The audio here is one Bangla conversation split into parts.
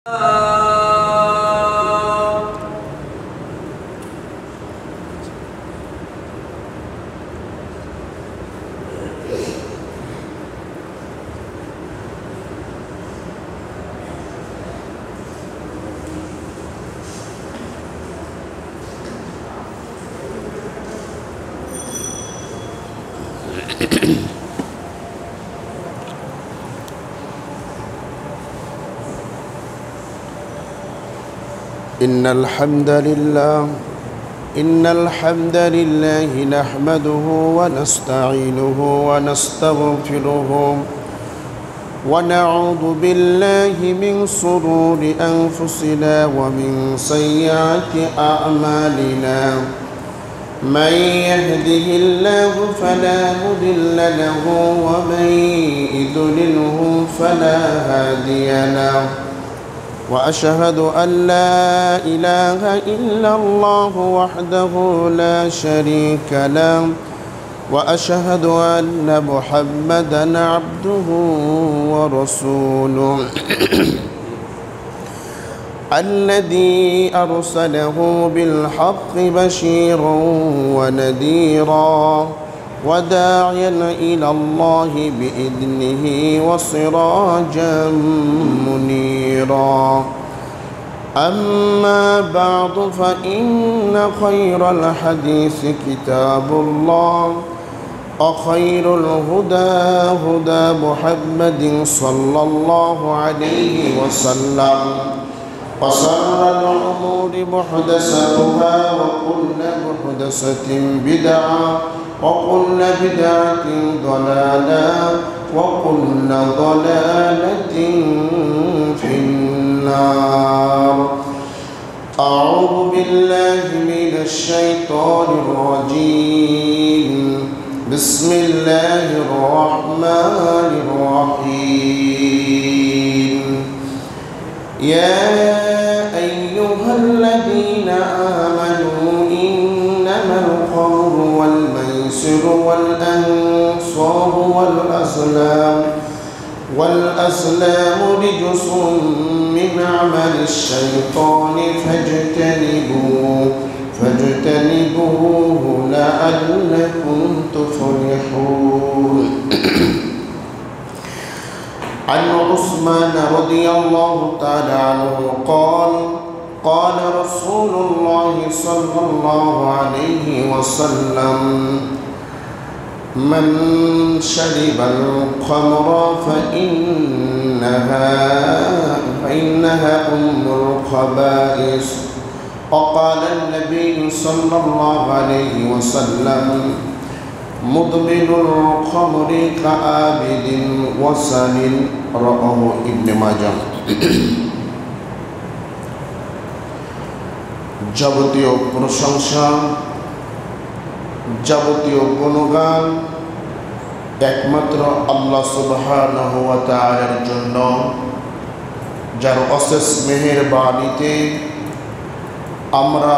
إن الحمد لله نحمده ونستعينه ونستغفره ونعوذ بالله من شرور أنفسنا ومن سيئات أعمالنا من يهده الله فلا مضل له ومن يضلله فلا هادي له وأشهد أن لا إله إلا الله وحده لا شريك له وأشهد أن محمدا عبده ورسوله الذي أرسله بالحق بشيرا ونذيرا وداعيا إلى الله بإذنه وسراجا منيرا أما بعد فإن خير الحديث كتاب الله وخير الهدى هدى محمد صلى الله عليه وسلم وشر الأمور محدثاتها وكل محدثة بدعة وكل بدعة ضلالة وكل ضلالة في النار. أعوذ بالله من الشيطان الرجيم. بسم الله الرحمن الرحيم. يا أيها الذين آمنوا إنما الخمر والميسر والأنصاب والأزلام رجس من عمل الشيطان فاجتنبوه لعلكم تفلحون. عن عثمان رضي الله تعالى عنه قال رسول الله صلى الله عليه وسلم من شرب الخمر فإنها أم الخبائث. وقال النبي صلى الله عليه وسلم مدمن الخمر كعابد وسن. رواه ابن মাজাহ। যাবতীয় প্রশংসা যাবতীয় গুণগান একমাত্র আল্লাহ সুবহানাহু ওয়া তাআলার জন্য, যার অশেষ মেহেরবানিতে আমরা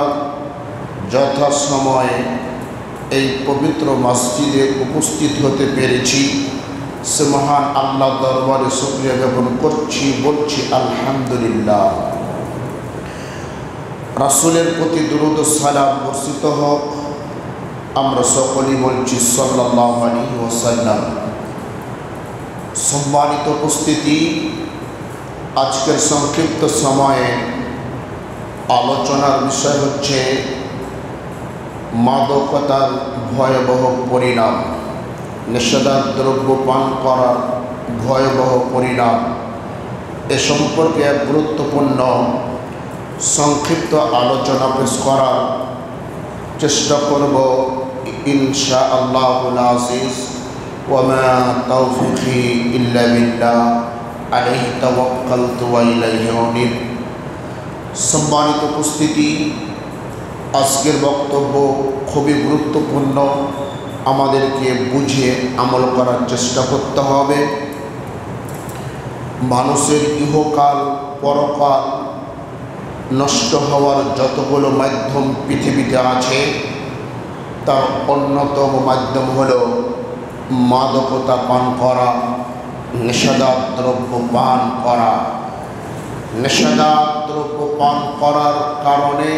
যথাসময়ে এই পবিত্র মসজিদে উপস্থিত হতে পেরেছি। সে মহান আল্লাহ দরবারে শুকরিয়া জ্ঞাপন করছি, বলছি আলহামদুলিল্লাহ। রাসূলের প্রতি দুরূদ ও সালাম বর্ষিত হোক। আমরা সকলেই বলছি সাল্লাল্লাহু আলাইহি ওয়াসাল্লাম। সম্মানিত উপস্থিতি, আজকের সংক্ষিপ্ত সময়ে আলোচনার বিষয় হচ্ছে মাদকতার ভয়াবহ পরিণাম, নেশাদার দ্রব্য পান করার ভয়াবহ পরিণাম। এ সম্পর্কে এক গুরুত্বপূর্ণ সংক্ষিপ্ত আলোচনা পেশ করার চেষ্টা করব ইনশাআল্লাহুল আজিজ। ওয়া মা তাওফীকি ইল্লা বিল্লাহ আলাইহি তাওয়াক্কালতু ওয়া ইলাইহি উনীব। সম্মানিত উপস্থিতি, আজকের বক্তব্য খুবই গুরুত্বপূর্ণ। আমাদেরকে বুঝে আমল করার চেষ্টা করতে হবে। মানুষের ইহকাল পরকাল নষ্ট হওয়ার যতগুলো মাধ্যম পৃথিবীতে আছে, তার অন্যতম মাধ্যম হল মাদকতা পান করা, নেশাদার দ্রব্য পান করা। নেশাদার দ্রব্য পান করার কারণে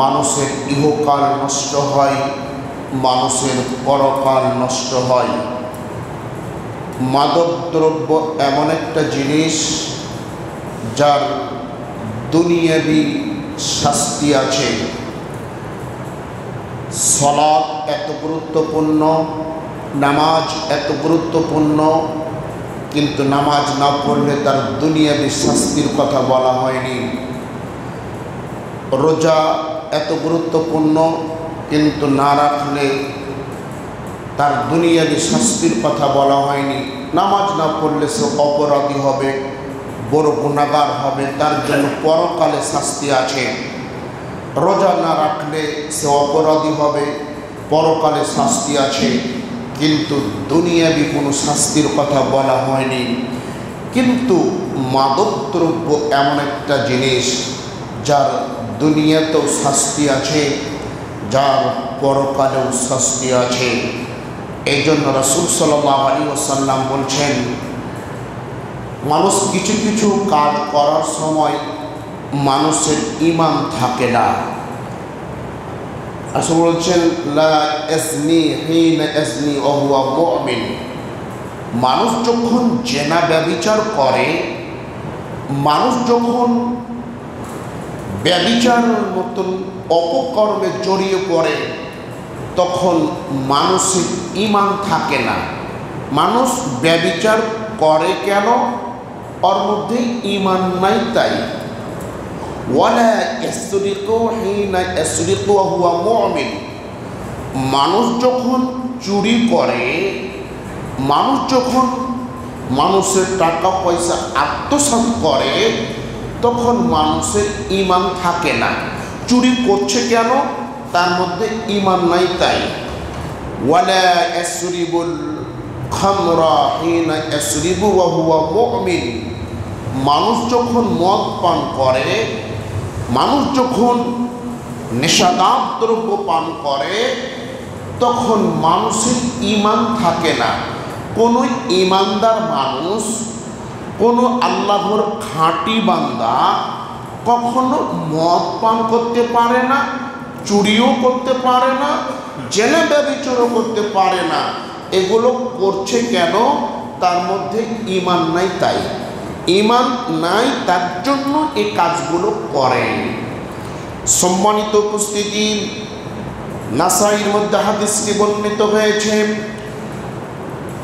মানুষের ইহকাল নষ্ট হয়, মানুষের পরকাল নষ্ট হয়। মাদকদ্রব্য এমন একটা জিনিস যার দুনিয়াবি শাস্তি আছে। সালাত এত গুরুত্বপূর্ণ, নামাজ এত গুরুত্বপূর্ণ, কিন্তু নামাজ না পড়লে তার দুনিয়াবি শাস্তির কথা বলা হয়নি। রোজা এত গুরুত্বপূর্ণ, কিন্তু না রাখলে তার দুনিয়াবি শাস্তির কথা বলা হয়নি। নামাজ না পড়লে সে অপরাধী হবে, বড় গুনাহগার হবে, তার জন্য পরকালে শাস্তি আছে। রোজা না রাখলে সে অপরাধী হবে, পরকালে শাস্তি আছে, কিন্তু দুনিয়াবি কোনো শাস্তির কথা বলা হয়নি। কিন্তু মাদকদ্রব্য এমন একটা জিনিস যার দুনিয়াতেও শাস্তি আছে, যার পরকালেও শাস্তি আছে। এই জন্য রাসূল সাল্লাল্লাহু আলাইহি ওয়াসাল্লাম বলছেন, মানুষ কিছু কিছু কাজ করার সময় মানুষের ঈমান থাকে না। রাসূল বলছেন, লা ইয়াজনি হিনা ইয়াজনি ওয়া হুয়া মুমিন। মানুষ যখন জেনা ব্যভিচার করে, মানুষ যখন ব্যভিচারের মতন অপকর্মে জড়িয়ে পড়ে, তখন মানুষের ঈমান থাকে না। মানুষ ব্যভিচার করে কেন? ওর মধ্যে ঈমান নাই তাই। ওয়ালা ইয়াসরিকু হিনা ইয়াসরিকু ওয়া হুয়া মুমিন। মানুষ যখন চুরি করে, মানুষ যখন মানুষের টাকা পয়সা আত্মসাৎ করে, তখন মানুষের ঈমান থাকে না। চুরি করছে কেন? তার মধ্যে ঈমান নাই তাই। ওয়ালা ইয়াসরিবুল খামরা হিনা ইয়াসরিবু ওয়া হুয়া মুমিন। মানুষ যখন মদ পান করে, মানুষ যখন নেশাদার দ্রব্য পান করে, তখন মানুষের ঈমান থাকে না। কোনো ঈমানদার মানুষ, কোনো আল্লাহর খাঁটি বান্দা কখনো মদ পান করতে পারে না, চুরিও করতে পারে না, জেনা ব্যভিচারও করতে পারে না। এগুলো করছে কেন? তার মধ্যে ঈমান নাই তাই। ঈমান নাই, তার জন্য এই কাজগুলো করে। সম্মানিত উপস্থিতি, নাসাইর মধ্যে হাদিসটি বর্ণিত হয়েছে।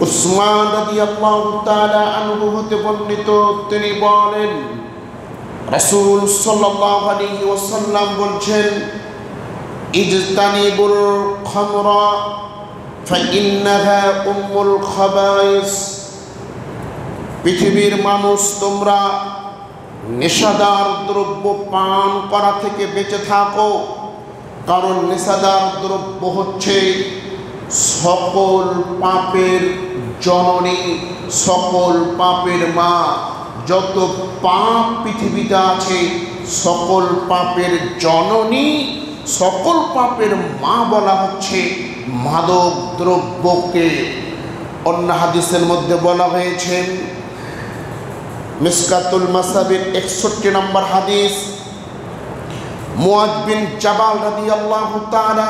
উসমান রাদিয়াল্লাহু তাআলা আনহু হতে বর্ণিত, তিনি বলেন, রাসূল সাল্লাল্লাহু আলাইহি ওয়াসাল্লাম বলছেন, ইজতানিবুল খামরা ফাইন্নাহা উম্মুল খাবাইস। পৃথিবীর মানুষ, তোমরা নেশাদার দ্রব্য পান করা থেকে বেঁচে থাকো, কারণ নেশাদার দ্রব্য হচ্ছে সকল পাপের জননী, সকল পাপের মা। যত পাপ পৃথিবীতে আছে, সকল পাপের জননী, সকল পাপের মা বলা হচ্ছে মাদক দ্রব্যকে। অন্য হাদিসের মধ্যে বলা হয়েছে, মিসকাতুল মাসাবির 61 নম্বর হাদিস, মুআয বিন জাবাল রাদিয়াল্লাহু তাআলা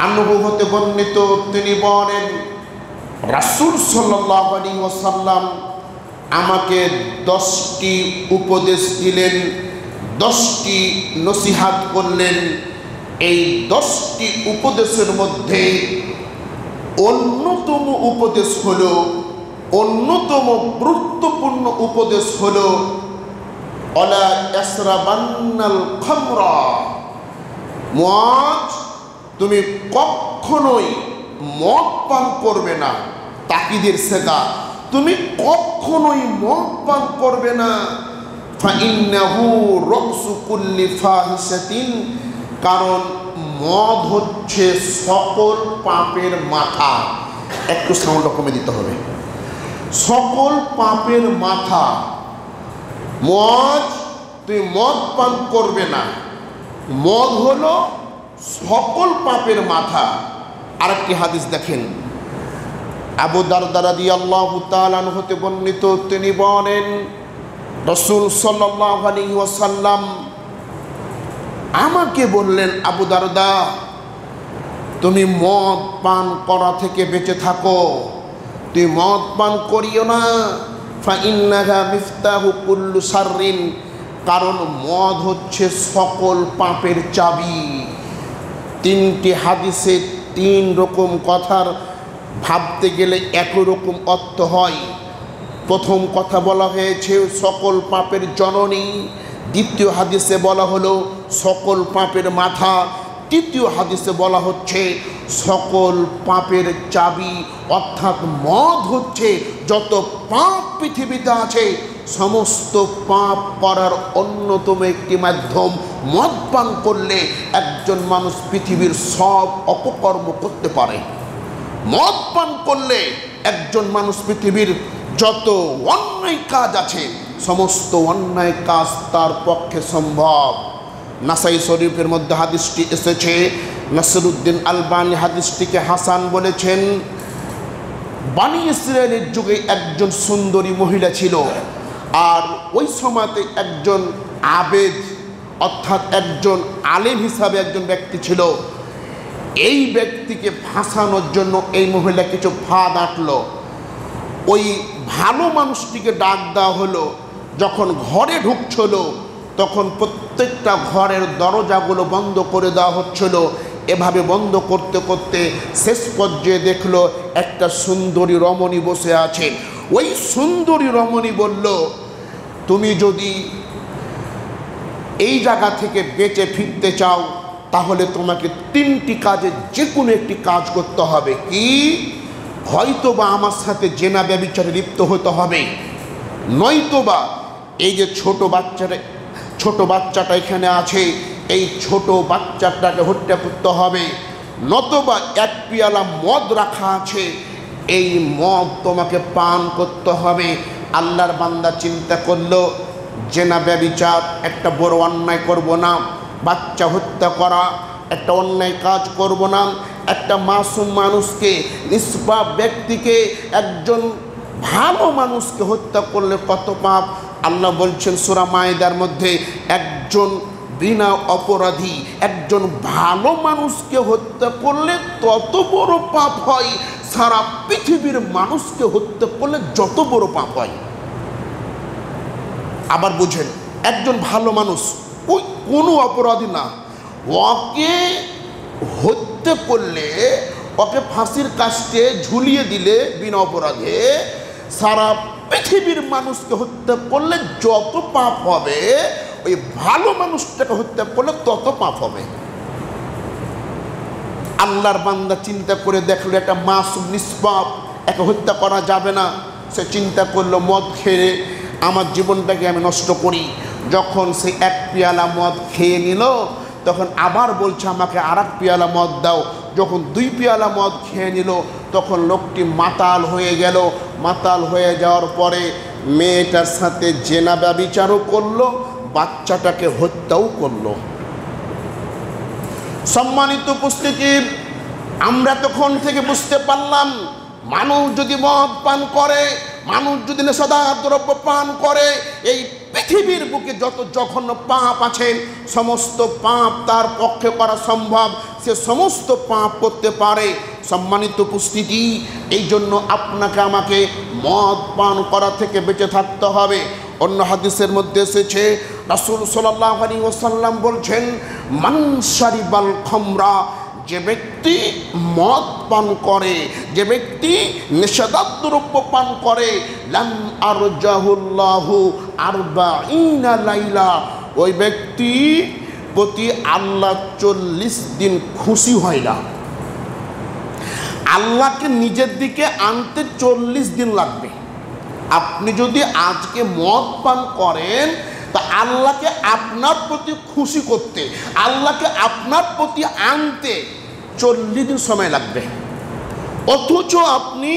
আনহু হতে বর্ণিত, তিনি বলেন, রাসূল সাল্লাল্লাহু আলাইহি ওয়াসাল্লাম আমাকে 10টি উপদেশ দিলেন, 10টি নসিহত করলেন। এই 10টি উপদেশের মধ্যে অন্যতম উপদেশ হলো, অন্যতম গুরুত্বপূর্ণ উপদেশ হলো, আলা ইয়াসরাবান্নাল খামরা। মুআয, তুমি কখনোই মদ পান করবে না। তাকিদের সেগা, তুমি কখনোই মদ পান করবে না। ফাইন্নাহু রাসু কুল্লি ফাহিশাতিন। কারণ মদ হচ্ছে সকল পাপের মাথা। একটু সাউন্ড কমে দিতে হবে। সকল পাপের মাথা। মদ, তুমি মদ পান করবে না। মদ হলো সকল পাপের মাথা। আরেকটি হাদিস দেখেন, আবু দারদা রাদিয়াল্লাহু তাআলা আনহু হতে বর্ণিত, তিনি বলেন, রাসূল সাল্লাল্লাহু আলাইহি ওয়াসাল্লাম আমাকে বললেন, আবু দারদা, তুমি মদ পান করা থেকে বেঁচে থাকো, তুমি মদ পান করিও না। ফাইন্নাহা মিফতাহু কুল্লু শাররিন, কারণ মদ হচ্ছে সকল পাপের চাবি। তিনটি হাদিসে তিন রকম কথার ভাবতে গেলে একই রকম অর্থ হয়। প্রথম কথা বলা হয়েছে সকল পাপের জননী, দ্বিতীয় হাদিসে বলা হলো সকল পাপের মাথা, তৃতীয় হাদিসে বলা হচ্ছে সকল পাপের চাবি। অর্থাৎ মদ হচ্ছে যত পাপ পৃথিবীতে আছে সমস্ত পাপ করার অন্যতম একটি মাধ্যম। মদ পান করলে একজন মানুষ পৃথিবীর সব অপকর্ম করতে পারে। মদ পান করলে একজন মানুষ পৃথিবীর যত অন্যায় কাজ আছে সমস্ত অন্যায় কাজ তার পক্ষে সম্ভব। নাসাই শরীফের মধ্যে হাদিসটি এসেছে, নাসিরউদ্দিন আলবানী হাদিসটিকে হাসান বলেছেন। বানি ইসরায়েলের যুগে একজন সুন্দরী মহিলা ছিল, আর ওই সময়তে একজন আবেদ অর্থাৎ একজন আলেম হিসাবে একজন ব্যক্তি ছিল। এই ব্যক্তিকে ফাঁসানোর জন্য এই মহিলা কিছু ফাঁদ আঁটলো। ওই ভালো মানুষটিকে ডাক দেওয়া হলো। যখন ঘরে ঢুকছিল তখন প্রত্যেকটা ঘরের দরজাগুলো বন্ধ করে দেওয়া হচ্ছিল। এভাবে বন্ধ করতে করতে শেষ পর্যায়ে দেখলো একটা সুন্দরী রমণী বসে আছে। ওই সুন্দরী রমণী বলল, তুমি যদি এই জায়গা থেকে বেঁচে ফিরতে চাও তাহলে তোমাকে তিনটি কাজে যে কোনো একটি কাজ করতে হবে। কি? হয়তোবা আমার সাথে জেনা ব্যভিচারে লিপ্ত হতে হবে, নয়তোবা এই যে ছোট বাচ্চাটা এখানে আছে এই ছোট বাচ্চাটাকে হত্যা করতে হবে, নতুবা এক পিয়ালা মদ রাখা আছে এই মদ তোমাকে পান করতে হবে। আল্লাহর বান্দা চিন্তা করলো, জেনা ব্যভিচার একটা বড় অন্যায় করব না, বাচ্চা হত্যা করা একটা অন্যায় কাজ করব না, একটা মাসুম মানুষকে, নিষ্পাপ ব্যক্তিকে, একজন ভালো মানুষকে হত্যা করলে কত পাপ। আল্লাহ বলছেন সূরা মায়েদার মধ্যে, একজন বিনা অপরাধী একজন ভালো মানুষকে হত্যা করলে তত বড় পাপ হয় সারা পৃথিবীর মানুষকে হত্যা করলে যত বড় পাপ হয়। আবার বুঝেন, একজন ভালো মানুষ ওই কোনো অপরাধী না, ওকে হত্যা করলে, ওকে ফাঁসির কাস্টে ঝুলিয়ে দিলে বিনা অপরাধে সারা পৃথিবীর মানুষকে হত্যা করলে যত পাপ হবে ওই ভালো মানুষটাকে হত্যা করলে তত পাপ হবে। আল্লাহর বান্দা চিন্তা করে দেখলো একটা মাসুম নিষ্পাপ, একে হত্যা করা যাবে না। সে চিন্তা করলো মদ খেয়ে আমার জীবনটাকে আমি নষ্ট করি। যখন সে এক পেয়ালা মদ খেয়ে নিল তখন আবার বলছে আমাকে আর এক পেয়ালা মদ দাও। যখন 2 পেয়ালা মদ খেয়ে নিল তখন লোকটি মাতাল হয়ে গেল। মাতাল হয়ে যাওয়ার পরে মেয়েটার সাথে জেনা ব্যভিচারও করলো, বাচ্চাটাকে হত্যাও করলো। সম্মানিত উপস্থিতি, আমরা তখন থেকে বুঝতে পারলাম মানুষ যদি মদ পান করে, মানুষ যদি নেশাদার দ্রব্য পান করে, এই পৃথিবীর বুকে যত জঘন্য পাপ আছে সমস্ত পাপ তার পক্ষে করা সম্ভব, সে সমস্ত পাপ করতে পারে। সম্মানিত উপস্থিতি, এই জন্য আপনাকে আমাকে মদ পান করা থেকে বেঁচে থাকতে হবে। অন্য হাদিসের মধ্যে এসেছে, রাসূল সাল্লাল্লাহু আলাইহি ওয়াসাল্লাম বলছেন, মান শারিবাল খামরা, যে ব্যক্তি মদ পান করে, যে ব্যক্তি নেশাদার দ্রব্য পান করে, লাম আরজাহুল্লাহু 40 লাইলা, ওই ব্যক্তি প্রতি আল্লাহ 40 দিন খুশি হয় না। আল্লাহকে নিজের দিকে আনতে 40 দিন লাগবে। আপনি যদি আজকে মদ পান করেন তা আল্লাহকে আপনার প্রতি খুশি করতে, আল্লাহকে আপনার প্রতি আনতে 40 দিন সময় লাগবে। অথচ আপনি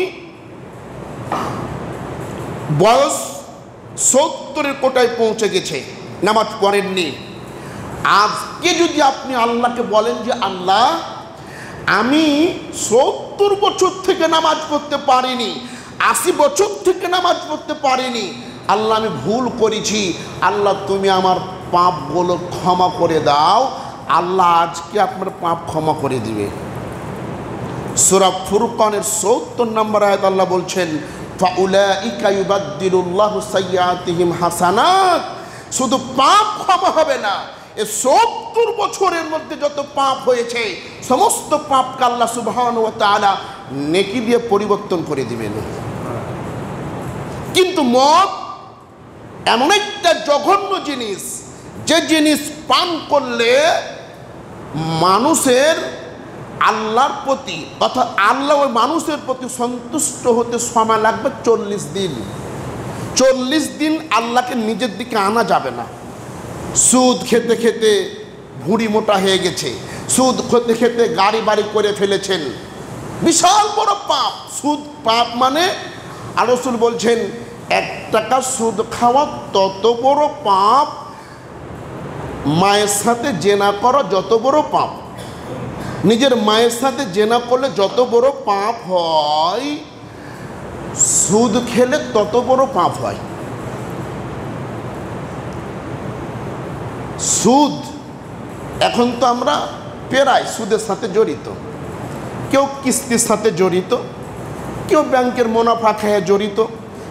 বয়স 70-এর কোটায় পৌঁছে গেছে, নামাজ পড়েননি। আজকে যদি আপনি আল্লাহকে বলেন যে আল্লাহ আমি 70 বছর থেকে নামাজ পড়তে পারিনি, 80 বছর থেকে নামাজ পড়তে পারিনি, আল্লাহ আমি ভুল করেছি, আল্লাহ তুমি আমার পাপগুলো ক্ষমা করে দাও। আল্লাহ আজকে আপনার পাপ ক্ষমা করে দিবে। সূরা ফুরকানের ৭০ নম্বর আয়াত আল্লাহ বলছেন, ফাউলাইকা ইউবাদদিলুল্লাহু সাইয়্যাতিহিম হাসানাত। শুধু পাপ ক্ষমা হবে না, এই ৭০ বছরের মধ্যে যত পাপ হয়েছে সমস্ত পাপকে আল্লাহ সুবহানাহু ওয়া তাআলা নেকি দিয়ে পরিবর্তন করে দিবেন। কিন্তু মদ এমন একটা জঘন্য জিনিস, যে জিনিস পান করলে মানুষের আল্লাহর প্রতি অর্থাৎ আল্লাহ ওই মানুষের প্রতি সন্তুষ্ট হতে সময় লাগবে ৪০ দিন। ৪০ দিন আল্লাহকে নিজের দিকে আনা যাবে না। সুদ খেতে খেতে ভুঁড়ি মোটা হয়ে গেছে, সুদ খেতে খেতে গাড়ি বাড়ি করে ফেলেছেন, বিশাল বড় পাপ। সুদ পাপ মানে রাসূল বলছেন ১ টাকা সুদ খাওয়া তত বড় পাপ, মায়ের সাথে জেনা করা যত বড় পাপ। নিজের মায়ের সাথে জেনা করলে যত বড় পাপ হয়, সুদ খেলে তত বড় পাপ হয়। সুদ এখন তো আমরা প্রায় সুদের সাথে জড়িত, কেউ কিস্তির সাথে জড়িত, কেউ ব্যাংকের মুনাফা খেয়ে জড়িত,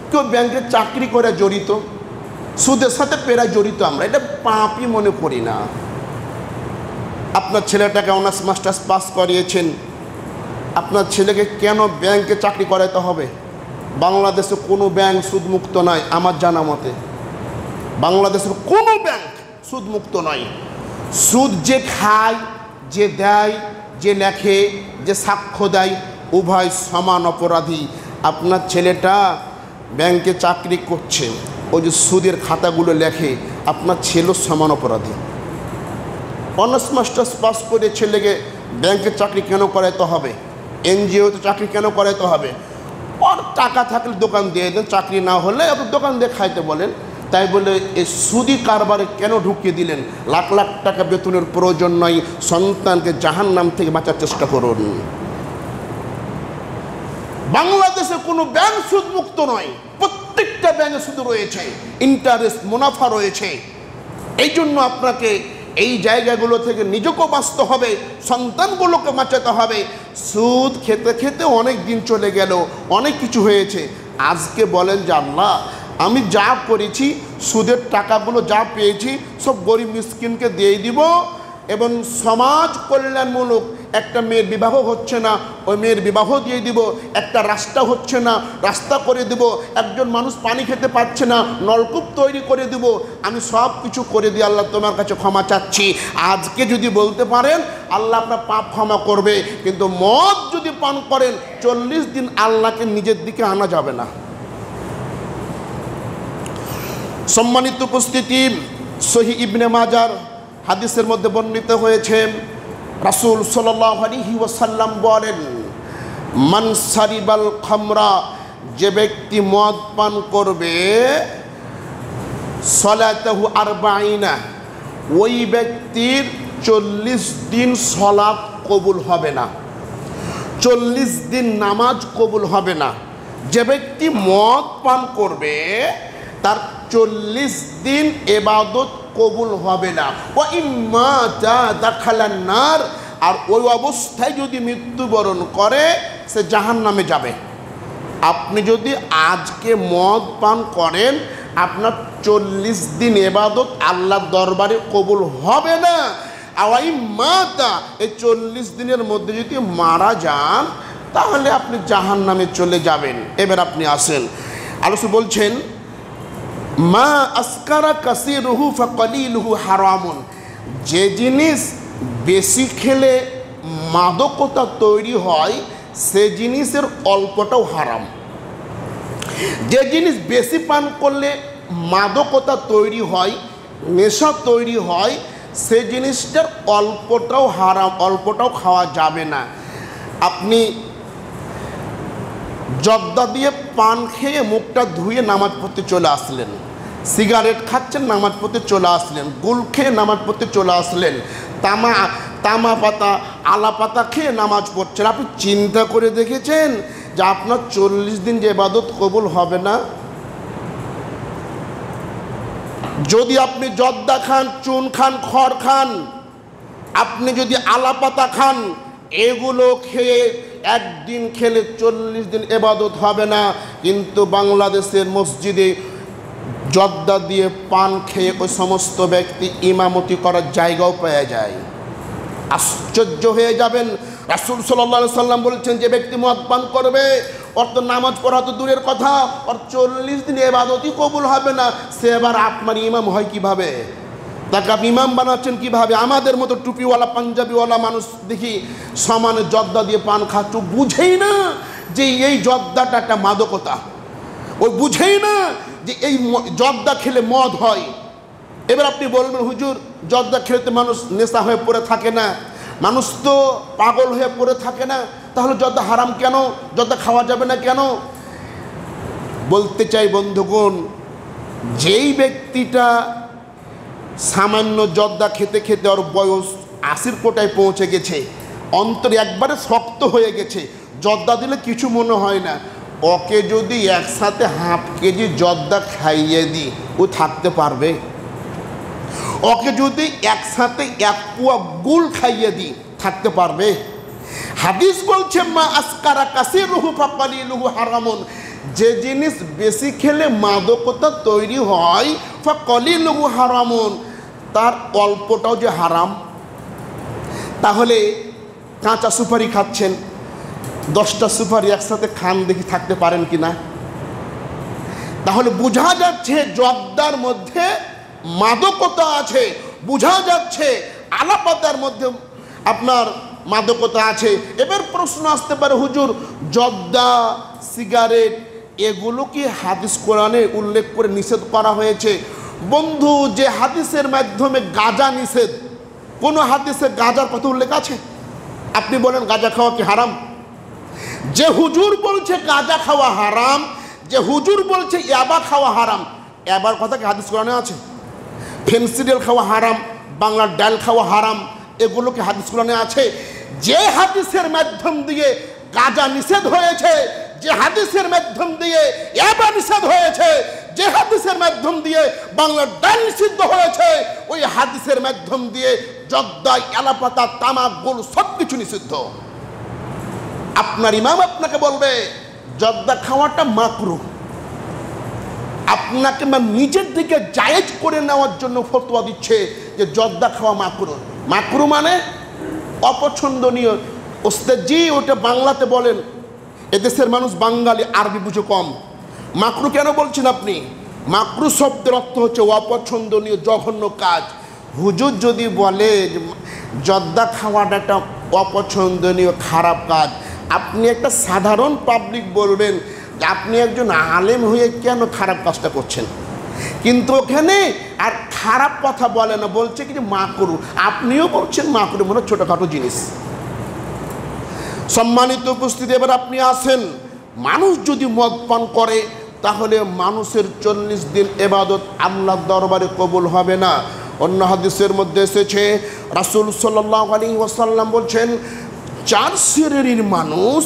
কেউ ব্যাংকে চাকরি করে জড়িত, সুদের সাথে প্রায় জড়িত। আমরা এটা পাপই মনে করি না। আপনার ছেলেটাকে অনার্স মাস্টার্স পাস করিয়েছেন, আপনার ছেলেকে কেন ব্যাংকে চাকরি করাতে হবে? বাংলাদেশে কোনো ব্যাংক সুদমুক্ত নয় আমার জানা মতে। বাংলাদেশের কোনো ব্যাংক সুদমুক্ত নয়। সুদ যে খায়, যে দেয়, যে লেখে, যে সাক্ষ্য দেয়, উভয় সমান অপরাধী। আপনার ছেলেটা ব্যাংকে চাকরি করছে, ওই যে সুদের খাতাগুলো লেখে, আপনার ছেলেও সমান অপরাধী। অনার্স মাস্টার্স পাস করে ছেলেকে ব্যাংকে চাকরি কেন করাইতে হবে? এনজিওতে চাকরি কেন করাইতে হবে? ওর টাকা থাকলে দোকান দিয়ে দেন, চাকরি না হলে ওকে দোকান দিয়ে খাইতে বলেন। তাই বলে এই সুদি কারবারে কেন ঢুকিয়ে দিলেন? লাখ লাখ টাকা বেতনের প্রয়োজন নয়, সন্তানকে জাহান্নাম থেকে বাঁচার চেষ্টা করুন। বাংলাদেশে কোনো ব্যাংক সুদমুক্ত নয়, প্রত্যেকটা ব্যাংকে সুদ রয়েছে, ইন্টারেস্ট মুনাফা রয়েছে। এই জন্য আপনাকে এই জায়গাগুলো থেকে নিজেকেও বাঁচতে হবে, সন্তানগুলোকে বাঁচাতে হবে। সুদ খেতে খেতে অনেক দিন চলে গেল, অনেক কিছু হয়েছে। আজকে বলেন যে আল্লাহ আমি যা করেছি, সুদের টাকাগুলো যা পেয়েছি সব গরিব মিসকিনকে দিয়ে দিব, এবং সমাজ কল্যাণমূলক একটা মেয়ের বিবাহ হচ্ছে না, ওই মেয়ের বিবাহ দিয়ে দিব। একটা রাস্তা হচ্ছে না, রাস্তা করে দেব। একজন মানুষ পানি খেতে পাচ্ছে না, নলকূপ তৈরি করে দেব। আমি সব কিছু করে দিই, আল্লাহ তোমার কাছে ক্ষমা চাচ্ছি। আজকে যদি বলতে পারেন আল্লাহ আপনার পাপ ক্ষমা করবে, কিন্তু মদ যদি পান করেন ৪০ দিন আল্লাহকে নিজের দিকে আনা যাবে না। সম্মানিত উপস্থিতি, সহিহ ইবনে মাজার হাদিসের মধ্যে বর্ণিত হয়েছে, রাসূল সাল্লাল্লাহু আলাইহি ওয়াসাল্লাম বলেন, মান সারিবাল খামরা, যে ব্যক্তি মদ পান করবে, সলাতাহু আরবাঈনা, ওই ব্যক্তির ৪০ দিন সলাত কবুল হবে না, ৪০ দিন নামাজ কবুল হবে না। যে ব্যক্তি মদ পান করবে তার ৪০ দিন ইবাদত কবুল হবে না। ওয়া ইম্মা দাখালান নার, আর ওই অবস্থায় যদি মৃত্যুবরণ করে সে জাহান্নামে যাবে। আপনি যদি আজকে মদ পান করেন, আপনার ৪০ দিন ইবাদত আল্লাহর দরবারে কবুল হবে না। আর ইম্মা এই ৪০ দিনের মধ্যে যদি মারা যান, তাহলে আপনি জাহান্নামে চলে যাবেন। এবার আপনি আসেন, রাসূল বলছেন, মা আসকারা কাসিরুহু ফাকালিলুহু হারামুন, যে জিনিস বেশি খেলে মাদকতা তৈরি হয় সে জিনিসের অল্পটাও হারাম। যে জিনিস বেশি পান করলে মাদকতা তৈরি হয়, নেশা তৈরি হয়, সে জিনিসটার অল্পটাও হারাম, অল্পটাও খাওয়া যাবে না। আপনি জর্দা দিয়ে পান খেয়ে মুখটা ধুয়ে নামাজ পড়তে চলে আসলেন, সিগারেট খাচ্ছেন নামাজ পড়তে চলে আসলেন, গুল খেয়ে নামাজ পড়তে চলে আসলেন, তামা পাতা আলা পাতা খেয়ে নামাজ পড়ছেন। আপনি চিন্তা করে দেখেছেন যে আপনার ৪০ দিন যে ইবাদত কবুল হবে না? যদি আপনি জর্দা খান, চুন খান, খড় খান, আপনি যদি আলাপাতা খান, এগুলো খেয়ে একদিন খেলে 40 দিন ইবাদত হবে না। কিন্তু বাংলাদেশের মসজিদে জর্দা দিয়ে পান খেয়ে ওই সমস্ত ব্যক্তি ইমামতি করার জায়গাও পেয়ে যায়। আশ্চর্য হয়ে যাবেন। রাসূল সাল্লাল্লাহু আলাইহি সাল্লাম বলছেন, যে ব্যক্তি মদ পান করবে ওর তো নামাজ পড়া তো দূরের কথা, ওর 40 দিন ইবাদতই কবুল হবে না। সে এবার আপনার ইমাম হয় কিভাবে? তাকে আপনি ইমাম বানাচ্ছেন কিভাবে? আমাদের মতো টুপিওয়ালা পাঞ্জাবিওয়ালা মানুষ দেখি সমানে জর্দা দিয়ে পান খাচ্ছ, বুঝেই না যে এই জর্দাটা একটা মাদকতা, ওই বুঝেই না যে এই জর্দা খেলে মদ হয়। এবার আপনি বলবেন, হুজুর জর্দা খেলে তো মানুষ নেশা হয়ে পড়ে থাকে না, মানুষ তো পাগল হয়ে পড়ে থাকে না, তাহলে জর্দা হারাম কেন? জর্দা খাওয়া যাবে না কেন? বলতে চাই বন্ধুগণ, যেই ব্যক্তিটা সামান্য জর্দা খেতে খেতে ওর বয়স 80 কোটায় পৌঁছে গেছে, অন্তরে একবারে শক্ত হয়ে গেছে, জর্দা দিলে কিছু মনে হয় না, ওকে যদি একসাথে হাফ কেজি জর্দা খাইয়ে দিই, ও থাকতে পারবে? ওকে যদি একসাথে 1 পোয়া গুল খাইয়ে দিই, থাকতে পারবে? হাদিস বলছে, মা আসকারা কাসিরুহু ফাকালিলুহু হারামুন, যে জিনিস বেশি খেলে মাদকতা তৈরি হয়, ফাকালিলুহু হারামুন, তার অল্পটাও যে হারাম। তাহলে কাঁচা সুপারি খাচ্ছেন, 10টা সুপারি একসাথে খান, দেখি থাকতে পারেন কি না? তাহলে বোঝা যাচ্ছে জর্দার মধ্যে মাদকতা আছে, বোঝা যাচ্ছে আলাপাতার মধ্যে আপনার মাদকতা আছে। এবার প্রশ্ন আসতে পারে, হুজুর জর্দা, সিগারেট এগুলো কি হাদিস কোরআনে উল্লেখ করে নিষেধ করা হয়েছে? বন্ধু, যে হাদিসের মাধ্যমে গাঁজা নিষেধ, কোন হাদিসে গাঁজার কথা উল্লেখ আছে? আপনি বলেন গাঁজা খাওয়া কি হারাম? যে হুজুর বলছে গাঁজা খাওয়া হারাম, যে হুজুর বলছে ইয়াবা খাওয়া হারাম, ইয়াবার কথা কি হাদিস কোরআনে আছে? ফেন্সিডিল খাওয়া হারাম, বাংলার ডাল খাওয়া হারাম, এগুলো কি হাদিস কোরআনে আছে? যে হাদিসের মাধ্যম দিয়ে গাঁজা নিষেধ হয়েছে, যে হাদিসের মাধ্যম দিয়ে ইয়াবা নিষেধ হয়েছে, যে হাদিসের মাধ্যম দিয়ে বাংলার ডাল নিষিদ্ধ হয়েছে, ওই হাদিসের মাধ্যম দিয়ে জর্দা, এলাপাতা, তামাক, গোল সব কিছু নিষিদ্ধ। আপনার ইমাম আপনাকে বলবে জর্দা খাওয়াটা মাকরুহ, আপনাকে নিজের দিকে জায়েজ করে নেওয়ার জন্য ফতোয়া দিচ্ছে যে জর্দা খাওয়া মাকরুহ। মাকরুহ মানে অপছন্দনীয়। ওস্তাদ জি ওটা বাংলাতে বলেন, এদেশের মানুষ বাঙালি, আরবি বুঝে কম। মাকরুহ কেন বলছেন আপনি? মাকরুহ শব্দের অর্থ হচ্ছে অপছন্দনীয়, জঘন্য কাজ। হুজুর যদি বলে জর্দা খাওয়াটা একটা অপছন্দনীয় খারাপ কাজ, আপনি একটা সাধারণ পাবলিক বলবেন যে আপনি একজন আলেম হয়ে কেন খারাপ কাজটা করছেন? কিন্তু ওখানে আর খারাপ কথা বলে না, বলছে কি যে মাকরুহ। আপনিও বলছেন মাকরুহ মানে ছোটোখাটো জিনিস। সম্মানিত উপস্থিতি, এবার আপনি আসেন, মানুষ যদি মদ পান করে তাহলে মানুষের 40 দিন ইবাদত আল্লাহর দরবারে কবুল হবে না। অন্য হাদিসের মধ্যে এসেছে, রাসূল সাল্লাল্লাহু আলাইহি ওয়াসাল্লাম বলছেন, 4 শ্রেণীর মানুষ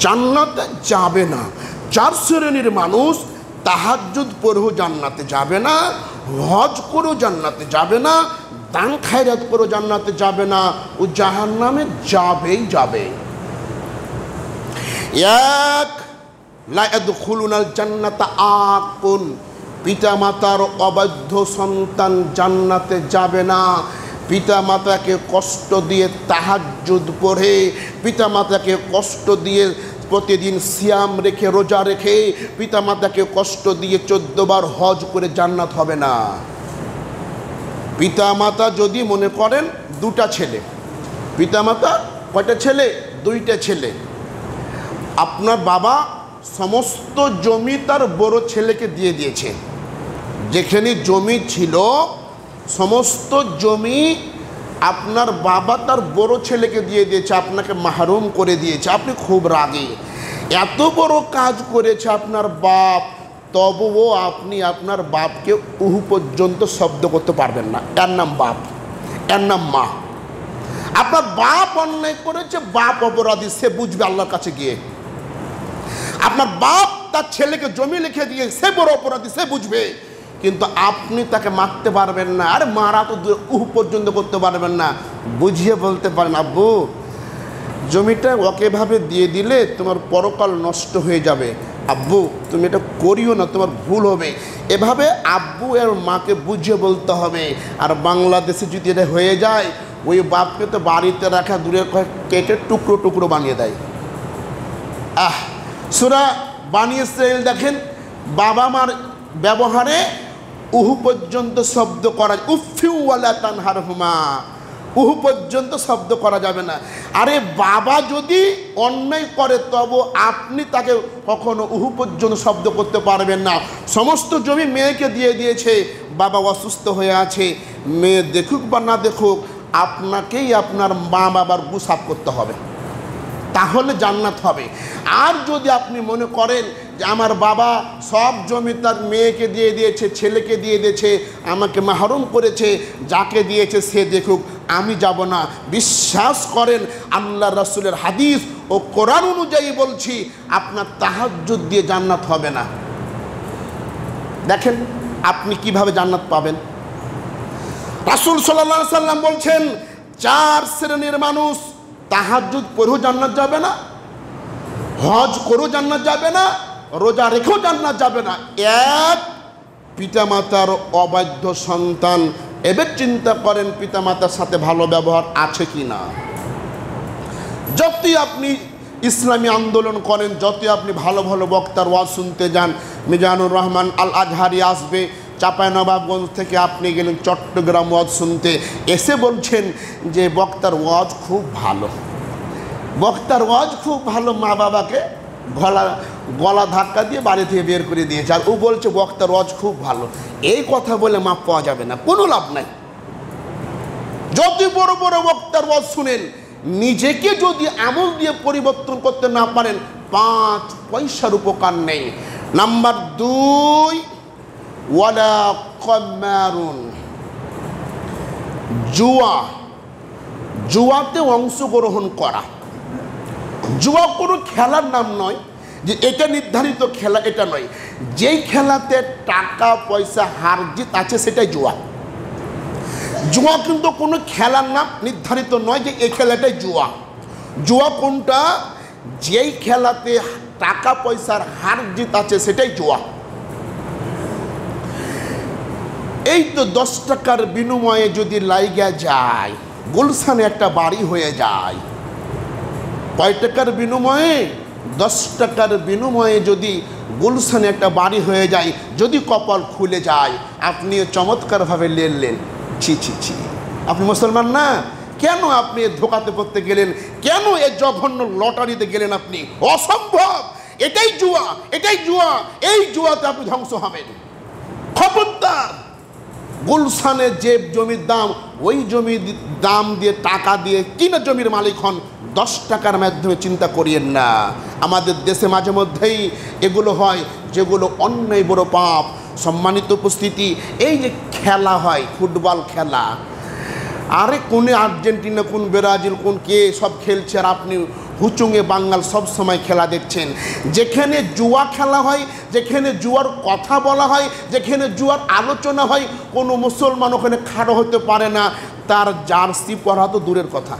জান্নাতে যাবে না। 4 শ্রেণীর মানুষ তাহাজ্জুদ পড়েও জান্নাতে যাবে না, হজ করেও জান্নাতে যাবে না, দান খায়রাত করেও জান্নাতে যাবে না, ও জাহান্নামে যাবেই যাবে। এক, লা ইয়াদখুলুনাল জান্নাতা আকুন, পিতা মাতার অবাধ্য সন্তান জান্নাতে যাবে না। পিতা মাতাকে কষ্ট দিয়ে তাহাজ্জুদ পড়ে, পিতা মাতাকে কষ্ট দিয়ে প্রতিদিন সিয়াম রেখে, রোজা রেখে, পিতা মাতাকে কষ্ট দিয়ে 14 বার হজ করে জান্নাত হবে না। পিতা মাতা যদি মনে করেন 2টা ছেলে, পিতা মাতা কয়টা ছেলে? 2টা ছেলে। আপনার বাবা সমস্ত জমি তার বড় ছেলেকে দিয়ে দিয়েছে। যেখানে জমি ছিল সমস্ত জমি আপনার বাবা তার বড় ছেলেকে দিয়ে দিয়েছে, আপনাকে মাহরুম করে দিয়েছে। আপনি খুব রাগী, এত বড় কাজ করেছে আপনার বাপ, তবুও আপনি আপনার বাপকে উহু পর্যন্ত শব্দ করতে পারবেন না। এর নাম বাপ, এর নাম মা। আপনার বাপ অন্যায় করেছে, বাপ অপরাধী, সে বুঝবে আল্লাহর কাছে গিয়ে। আপনার বাপ তার ছেলেকে জমি লিখে দিয়ে, সে বড় অপরাধী, সে বুঝবে। কিন্তু আপনি তাকে মারতে পারবেন না, আর মারা তো পর্যন্ত করতে পারবেন না। বুঝিয়ে বলতে পারেন, আব্বু জমিটা ওকেভাবে দিয়ে দিলে তোমার পরকাল নষ্ট হয়ে যাবে, আব্বু তুমি এটা করিও না, তোমার ভুল হবে। এভাবে আব্বু আর মাকে বুঝিয়ে বলতে হবে। আর বাংলাদেশে যদি এটা হয়ে যায়, ওই বাপকে তো বাড়িতে রাখা দূরের কেটে টুকরো টুকরো বানিয়ে দেয়। সূরা বানী ইসরাঈল দেখেন, বাবা মার ব্যবহারে উহু পর্যন্ত শব্দ করা, উফিউ ওয়ালা তানহারহুমা, উহু পর্যন্ত শব্দ করা যাবে না। আরে বাবা যদি অন্যায় করে তবু আপনি তাকে কখনো উহু পর্যন্ত শব্দ করতে পারবেন না। সমস্ত জমি মেয়েকে দিয়ে দিয়েছে, বাবা অসুস্থ হয়ে আছে, মেয়ে দেখুক বা না দেখুক আপনাকেই আপনার মা বাবার গু সাফ করতে হবে, তাহলে জান্নাত হবে। আর যদি আপনি মনে করেন যে আমার বাবা সব জমি তার মেয়েকে দিয়ে দিয়েছে, ছেলেকে দিয়ে দিয়েছে, আমাকে মাহরুম করেছে, যাকে দিয়েছে সে দেখুক, আমি যাব না, বিশ্বাস করেন আল্লাহ রাসূলের হাদিস ও কোরআন অনুযায়ী বলছি, আপনার তাহাজ্জুদ দিয়ে জান্নাত হবে না। দেখেন আপনি কিভাবে জান্নাত পাবেন। রাসূল সাল্লাল্লাহু আলাইহি সাল্লাম বলছেন, 4 শ্রেণীর মানুষ তাহাজ্জুদ পড়েও জান্নাত যাবে না, হজ করেও জান্নাত যাবে না, রোজা রেখেও জান্নাত যাবে না। এক, পিতামাতার অবাধ্য সন্তান। এবার চিন্তা করেন পিতামাতার সাথে ভালো ব্যবহার আছে কি না। যতই আপনি ইসলামী আন্দোলন করেন, যতই আপনি ভালো ভালো বক্তার ওয়াজ শুনতে যান, মিজানুর রহমান আল আজহারি আসবে চাঁপাইনবাবগঞ্জ থেকে, আপনি গেলেন চট্টগ্রাম ওয়াজ শুনতে, এসে বলছেন যে বক্তার ওয়াজ খুব ভালো, বক্তার ওয়াজ খুব ভালো, মা বাবাকে গলা ধাক্কা দিয়ে বাড়ি থেকে বের করে দিয়েছে, আর ও বলছে বক্তার ওয়াজ খুব ভালো। এই কথা বলে মাপ পাওয়া যাবে না, কোনো লাভ নাই। যত বড় বড় বক্তার ওয়াজ শুনেন, নিজেকে যদি আমল দিয়ে পরিবর্তন করতে না পারেন, 5 পয়সার উপকার নেই। নাম্বার 2, ওয়ালা কমারুন, জুয়া, জুয়াতে অংশগ্রহণ করা। জুয়া কোনো খেলার নাম নয় যে এটা নির্ধারিত খেলা, এটা নয়। যেই খেলাতে টাকা পয়সা হার জিত আছে সেটাই জুয়া। জুয়া কিন্তু কোনো খেলার নাম নির্ধারিত নয় যে এই খেলাটাই জুয়া। জুয়া কোনটা? যেই খেলাতে টাকা পয়সার হার জিত আছে সেটাই জুয়া। এই তো 10 টাকার বিনিময়ে যদি লাইগা যায়, গুলশানে একটা বাড়ি হয়ে যায়। কয় টাকার বিনিময়ে? 10 টাকার বিনিময়ে যদি গুলশানে একটা বাড়ি হয়ে যায়, যদি কপাল খুলে যায়, আপনিও চমৎকারভাবে লেনলেন। ছি ছি ছি, আপনি মুসলমান না? কেন আপনি ধোকাতে পড়তে গেলেন? কেন এই জঘন্য লটারিতে গেলেন? আপনি অসম্ভব, এটাই জুয়া, এটাই জুয়া। এই জুয়াতে আপনি ধ্বংস হবেন, খবরদার। গুলশানে যে জমির দাম, ওই জমির দাম দিয়ে টাকা দিয়ে কিনা জমির মালিক হন, 10 টাকার মাধ্যমে চিন্তা করিয়েন না। আমাদের দেশে মাঝে মধ্যেই এগুলো হয়, যেগুলো অন্যায় বড় পাপ। সম্মানিত উপস্থিতি, এই যে খেলা হয়, ফুটবল খেলা, আরে কোন আর্জেন্টিনা, কোন ব্রাজিল, কোন কে সব খেলছে, আর আপনি হুচুঙে বাঙ্গাল সব সময় খেলা দেখছেন। যেখানে জুয়া খেলা হয়, যেখানে জুয়ার কথা বলা হয়, যেখানে জুয়ার আলোচনা হয়, কোনো মুসলমান ওখানে খাড়ো হতে পারে না। তার জার্সি পরা তো দূরের কথা,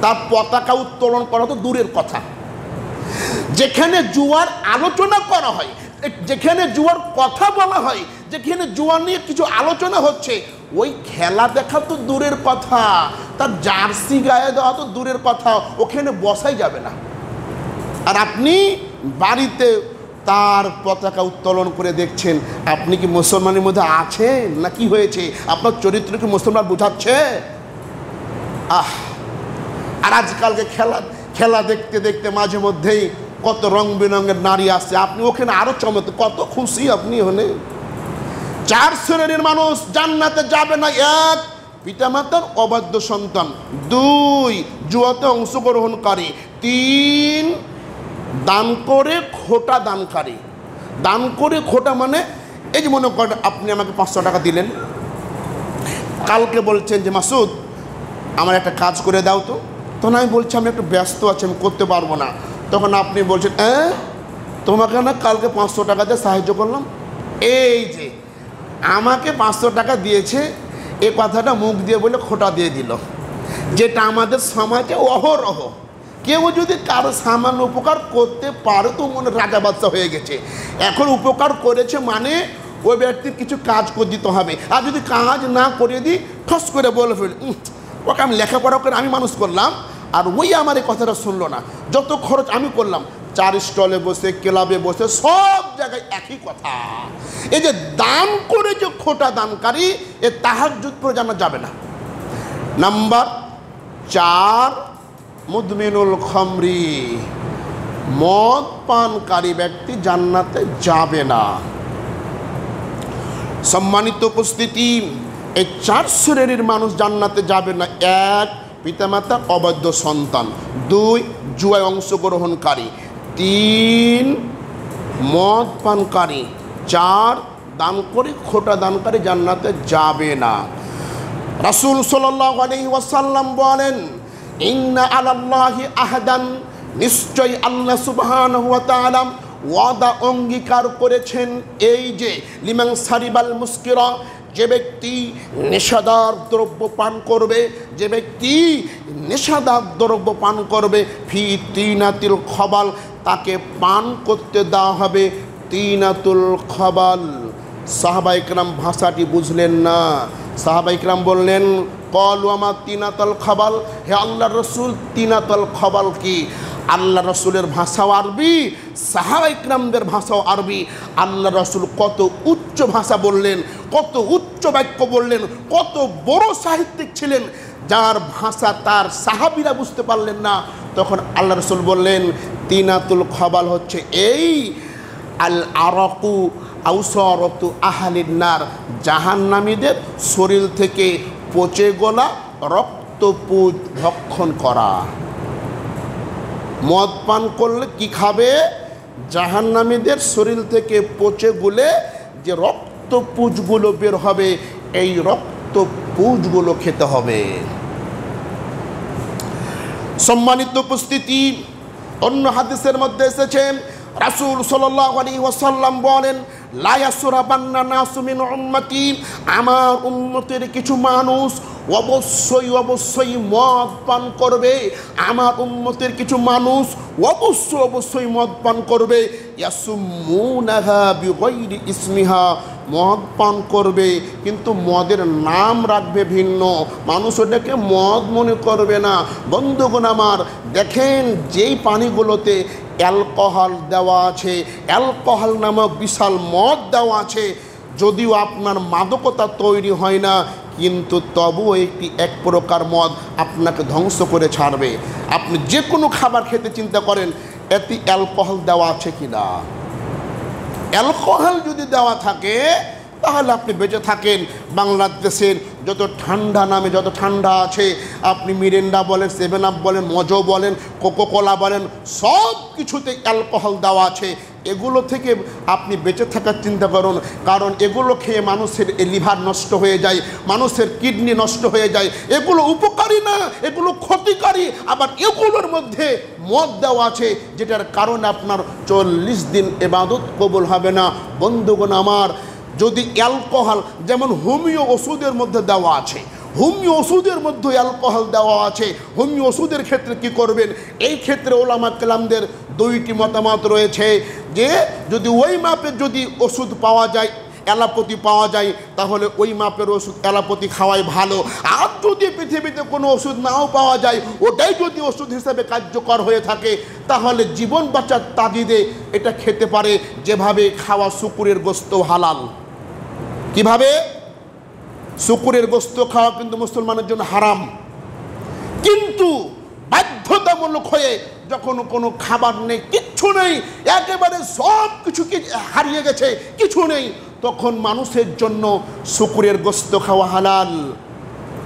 তার পতাকা উত্তোলন করা তো দূরের কথা। যেখানে জুয়ার আলোচনা করা হয়, যেখানে জুয়ার কথা বলা হয়, যেখানে জুয়া নিয়ে কিছু আলোচনা হচ্ছে, ওই খেলা দেখা তো দূরের কথা, তার জার্সি গায়ে দেওয়া তো দূরের কথা, ওখানে বসাই যাবে না। আর আপনি বাড়িতে তার পতাকা উত্তোলন করে দেখছেন, আপনি কি মুসলমানের মধ্যে আছেন না কি হয়েছে? আপনার চরিত্র কি মুসলমান বোঝাচ্ছে? আর আজকালকে খেলা দেখতে দেখতে মাঝে মধ্যেই কত রং বেরঙের নারী আসছে, আপনি ওখানে আরো চমৎকার, কত খুশি আপনি হলে। 4 শ্রেণীর মানুষ জান্নাতে যাবে না। 1, পিতামাতার অবাধ্য সন্তান। 2, জুয়াতে অংশগ্রহণকারী। 3, দান করে খোটা দানকারী। দান করে খোটা মানে এই যে মনে করেন আপনি আমাকে 500 টাকা দিলেন, কালকে বলছেন যে মাসুদ আমার একটা কাজ করে দাও তো, তখন আমি বলছি আমি একটু ব্যস্ত আছি, আমি করতে পারবো না। তখন আপনি বলছেন তোমাকে না কালকে 500 টাকা দিয়ে সাহায্য করলাম, এই যে আমাকে 500 টাকা দিয়েছে, এ কথাটা মুখ দিয়ে বলে খোটা দিয়ে দিল, যেটা আমাদের সমাজে অহরহ। কেউ যদি কারো সামান্য উপকার করতে পারে তো মনে রাজা বাদশা হয়ে গেছে। এখন উপকার করেছে মানে ওই ব্যক্তির কিছু কাজ করে দিতে হবে, আর যদি কাজ না করে দিই ঠস করে বলে ফেলি, ওকে আমি লেখাপড়া করে আমি মানুষ করলাম, আর ওই আমার এই কথাটা শুনলো না, যত খরচ আমি করলাম। 4 স্টলে বসে, ক্লাবে বসে, সব জায়গায় একই কথা। এই যে দান করে যে খোটা দানকারী, এ তাহাজ্জুদ পড়ে জানা যাবে না। নাম্বার 4, মুদমিনুল খমরি, মদ পানকারী ব্যক্তি জান্নাতে যাবে না। সম্মানিত উপস্থিতি, এই 4 শ্রেণীর মানুষ জান্নাতে যাবে না। 1, পিতামাতার অবৈধ সন্তান। 2, জুয়ায় অংশগ্রহণকারী। 3, মদ পানকারী। 4, দান করে খোটা দানকারী জান্নাতে যাবে না। রাসূল সাল্লাল্লাহু আলাইহি ওয়াসাল্লাম বলেন, ইন্না আলাল্লাহি আহদান, নিশ্চয় আল্লাহ সুবহানাহু ওয়া তাআলা ওয়াদা অঙ্গীকার করেছেন, এই যে লিমান সারিবাল মুস্কিরা, যে ব্যক্তি নেশাদার দ্রব্য পান করবে, যে ব্যক্তি নেশাদার দ্রব্য পান করবে, ফি তিনাতিল খবাল, তাকে পান করতে দেওয়া হবে তিনাতুল খবাল। সাহাবায়ে কেরাম ভাষাটি বুঝলেন না। সাহাবায়ে কেরাম বললেন, কলু আমার তিনাতুল খবাল, হে আল্লাহর রাসূল, তিনাতুল খবাল কি? আল্লাহ রসুলের ভাষাও আরবি, সাহাবায়ে কেরামদের ভাষাও আরবি। আল্লাহ রসুল কত উচ্চ ভাষা বললেন, কত উচ্চ বাক্য বললেন, কত বড় সাহিত্যিক ছিলেন, যার ভাষা তার সাহাবীরা বুঝতে পারলেন না। তখন আল্লাহ রসুল বললেন, তিনাতুল খবাল হচ্ছে এই, আল আরাকু আউসারতু আহলিন নার, জাহান্নামীদের শরীর থেকে পচে গলা রক্তপুঞ্জ ভক্ষণ করা। মদ পান করলে কি খাবে? জাহান্নামীদের শরীর থেকে পচে গলে যে রক্তপুঞ্জগুলো বের হবে, এই রক্তপুঞ্জগুলো খেতে হবে। সম্মানিত উপস্থিতি, অন্য হাদিসের মধ্যে এসেছে, রাসূল সাল্লাল্লাহু আলাইহি ওয়াসাল্লাম বলেন, লা ইয়াসরাবান্না নাসু মিন উম্মতি, আমার উম্মতের কিছু মানুষ অবশ্যই অবশ্যই মদ পান করবে। আমার উম্মতের কিছু মানুষ অবশ্যই মদ পান করবে। ইয়াসুমুনাহা বিগাইরি ইসমিহা, মদ পান করবে কিন্তু মদের নাম রাখবে ভিন্ন, মানুষ ওটাকে মদ মনে করবে না। বন্ধুগণ আমার, দেখেন যেই পানিগুলোতে অ্যালকোহল দেওয়া আছে, অ্যালকোহল নামক বিশাল মদ দেওয়া আছে, যদিও আপনার মাদকতা তৈরি হয় না, কিন্তু তবুও এক প্রকার মদ আপনাকে ধ্বংস করে ছাড়বে। আপনি যে কোনো খাবার খেতে চিন্তা করেন এতে অ্যালকোহল দেওয়া আছে কি না। অ্যালকোহল যদি দেওয়া থাকে তাহলে আপনি বেঁচে থাকেন। বাংলাদেশের যত ঠান্ডা নামে যত ঠান্ডা আছে, আপনি মিরিন্ডা বলেন, 7 আপ বলেন, মজো বলেন, কোকোকোলা বলেন, সব কিছুতে অ্যালকোহল দেওয়া আছে। এগুলো থেকে আপনি বেঁচে থাকার চিন্তা করুন, কারণ এগুলো খেয়ে মানুষের লিভার নষ্ট হয়ে যায়, মানুষের কিডনি নষ্ট হয়ে যায়। এগুলো উপকারী না, এগুলো ক্ষতিকারী। আবার এগুলোর মধ্যে মদ দেওয়া আছে, যেটার কারণে আপনার 40 দিন ইবাদত কবুল হবে না। বন্ধুগণ আমার, যদি অ্যালকোহল যেমন হোমিও ওষুধের মধ্যে দেওয়া আছে, হোমিও ওষুধের মধ্যে অ্যালকোহল দেওয়া আছে, হোমিও ওষুধের ক্ষেত্রে কি করবেন? এই ক্ষেত্রে ওলামা কেরামদের 2টি মতামত রয়েছে, যে যদি ওই মাপের যদি ওষুধ পাওয়া যায়, অ্যালোপ্যাথি পাওয়া যায়, তাহলে ওই মাপের ওষুধ অ্যালোপ্যাথি খাওয়াই ভালো। আর যদি পৃথিবীতে কোনো ওষুধ নাও পাওয়া যায়, ওটাই যদি ওষুধ হিসেবে কার্যকর হয়ে থাকে, তাহলে জীবন বাঁচার তাগিদে এটা খেতে পারে। যেভাবে খাওয়া শুকুরের গোশত হালাল। কিভাবে? শুকুরের গোশত খাওয়া কিন্তু মুসলমানের জন্য হারাম, কিন্তু বাধ্যতামূলক হয়ে যখন কোনো খাবার নেই, কিচ্ছু নেই, একেবারে সব কিছু হারিয়ে গেছে, কিছু নেই, তখন মানুষের জন্য শুকুরের গোশত খাওয়া হালাল।